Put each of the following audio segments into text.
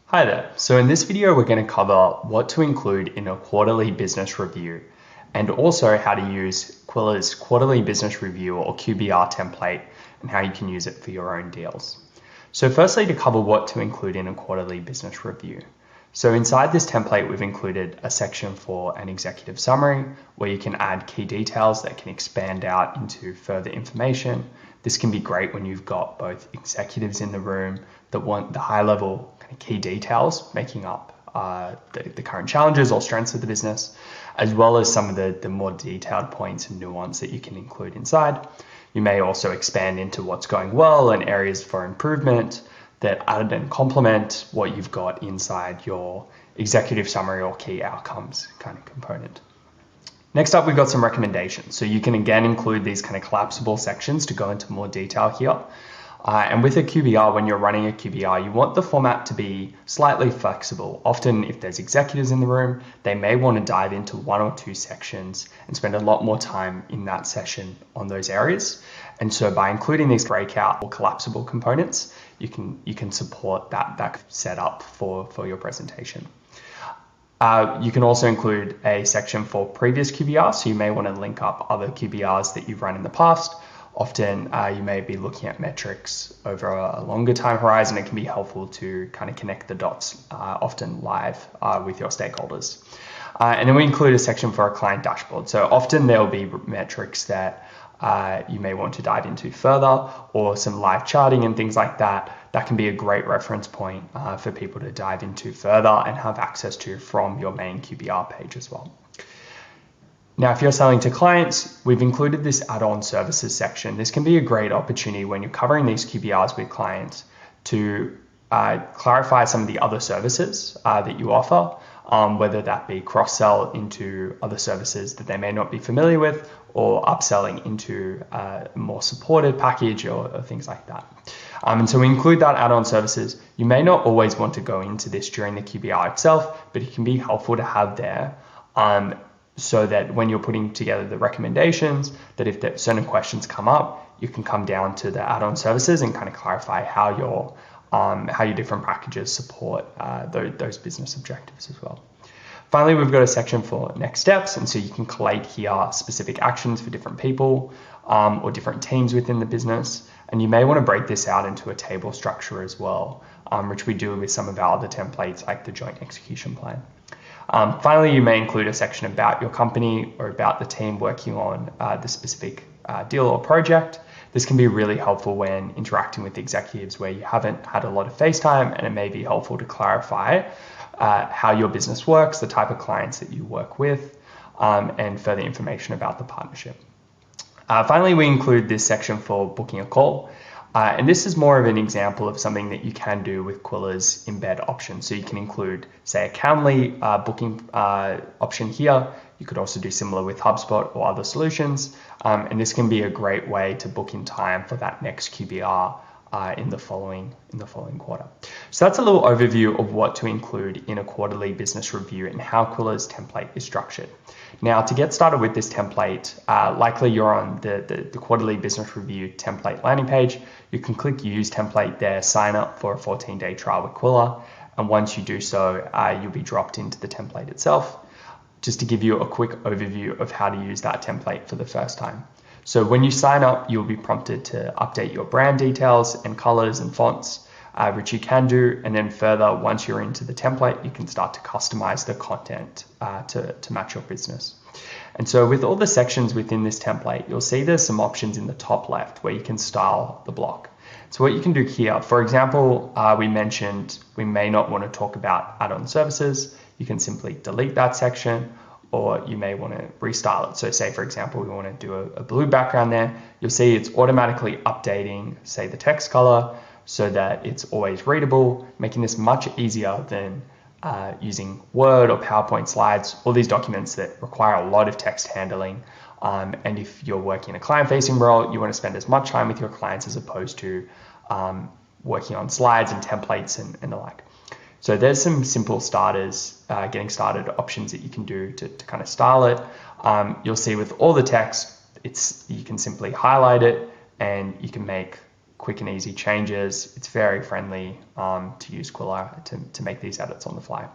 Hi there. So in this video, we're going to cover what to include in a quarterly business review and also how to use Qwilr's quarterly business review or QBR template and how you can use it for your own deals. So firstly, to cover what to include in a quarterly business review. So inside this template, we've included a section for an executive summary where you can add key details that can expand out into further information. This can be great when you've got both executives in the room that want the high level kind of key details making up the current challenges or strengths of the business, as well as some of the more detailed points and nuance that you can include inside. You may also expand into what's going well and areas for improvement that add and complement what you've got inside your executive summary or key outcomes kind of component. Next up, we've got some recommendations. So you can again include these kind of collapsible sections to go into more detail here. And with a QBR, when you're running a QBR, you want the format to be slightly flexible. Often if there's executives in the room, they may want to dive into one or two sections and spend a lot more time in that session on those areas. And so by including these breakout or collapsible components, you can support that setup for your presentation. You can also include a section for previous QBRs, so you may want to link up other QBRs that you've run in the past. Often you may be looking at metrics over a longer time horizon. It can be helpful to kind of connect the dots, often live with your stakeholders. And then we include a section for a client dashboard. So often there will be metrics that you may want to dive into further, or some live charting and things like that. That can be a great reference point for people to dive into further and have access to from your main QBR page as well. Now, if you're selling to clients, we've included this add-on services section. This can be a great opportunity when you're covering these QBRs with clients to clarify some of the other services that you offer, whether that be cross-sell into other services that they may not be familiar with, or upselling into a more supported package or things like that. And so we include that add-on services. You may not always want to go into this during the QBR itself, but it can be helpful to have there so that when you're putting together the recommendations, that if certain questions come up, you can come down to the add-on services and kind of clarify how your different packages support those business objectives as well. Finally, we've got a section for next steps, and so you can collate here specific actions for different people or different teams within the business, and you may want to break this out into a table structure as well, which we do with some of our other templates like the joint execution plan. Finally, you may include a section about your company or about the team working on the specific deal or project. This can be really helpful when interacting with executives where you haven't had a lot of face time, and it may be helpful to clarify how your business works, the type of clients that you work with, and further information about the partnership. Finally, we include this section for booking a call. And this is more of an example of something that you can do with Qwilr's embed option. So you can include, say, a Calendly booking option here. You could also do similar with HubSpot or other solutions. And this can be a great way to book in time for that next QBR in the following quarter. So that's a little overview of what to include in a quarterly business review and how Qwilr's template is structured. Now, to get started with this template, likely you're on the quarterly business review template landing page. You can click Use Template there, sign up for a 14-day trial with Quiller, and once you do so, you'll be dropped into the template itself. Just to give you a quick overview of how to use that template for the first time. So when you sign up, you'll be prompted to update your brand details and colors and fonts, which you can do. And then further, once you're into the template, you can start to customize the content to match your business. And so with all the sections within this template, you'll see there's some options in the top left where you can style the block. So what you can do here, for example, we mentioned we may not want to talk about add-on services. You can simply delete that section, or you may want to restyle it. So say, for example, we want to do a blue background there. You'll see it's automatically updating, say, the text color so that it's always readable, making this much easier than using Word or PowerPoint slides, all these documents that require a lot of text handling. And if you're working in a client-facing role, you want to spend as much time with your clients as opposed to working on slides and templates and the like. So there's some simple starters, getting started options that you can do to kind of style it. You'll see with all the text, you can simply highlight it and you can make quick and easy changes. It's very friendly to use Quiller to make these edits on the fly.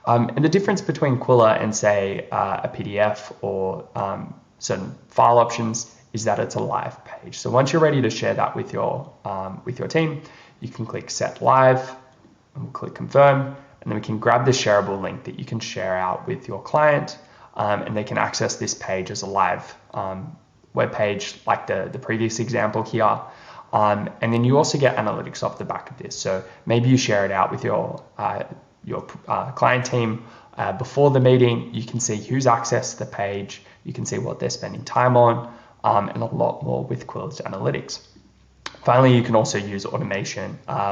And the difference between Quiller and, say, a PDF or certain file options is that it's a live page. So once you're ready to share that with your team, you can click Set Live, and we'll click Confirm, and then we can grab the shareable link that you can share out with your client, and they can access this page as a live web page, like the previous example here. And then you also get analytics off the back of this. So maybe you share it out with your client team before the meeting. You can see who's accessed the page. You can see what they're spending time on, and a lot more with Qwilr's analytics. Finally, you can also use automation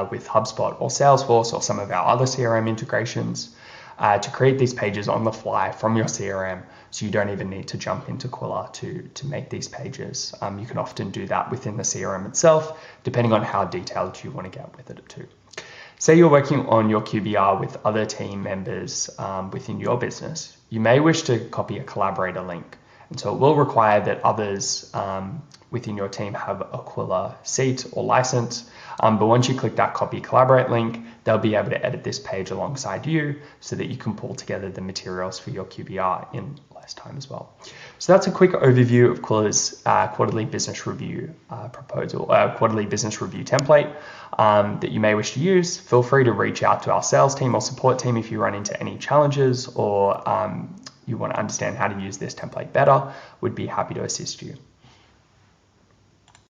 with HubSpot or Salesforce or some of our other CRM integrations to create these pages on the fly from your CRM, so you don't even need to jump into Quiller to make these pages. You can often do that within the CRM itself, depending on how detailed you want to get with it too. Say you're working on your QBR with other team members within your business. You may wish to copy a collaborator link, and so it will require that others within your team have a Quiller seat or license. But once you click that copy collaborate link, they'll be able to edit this page alongside you so that you can pull together the materials for your QBR in less time as well. So that's a quick overview of Quiller's quarterly business review quarterly business review template that you may wish to use. Feel free to reach out to our sales team or support team if you run into any challenges or you want to understand how to use this template better. We'd be happy to assist you.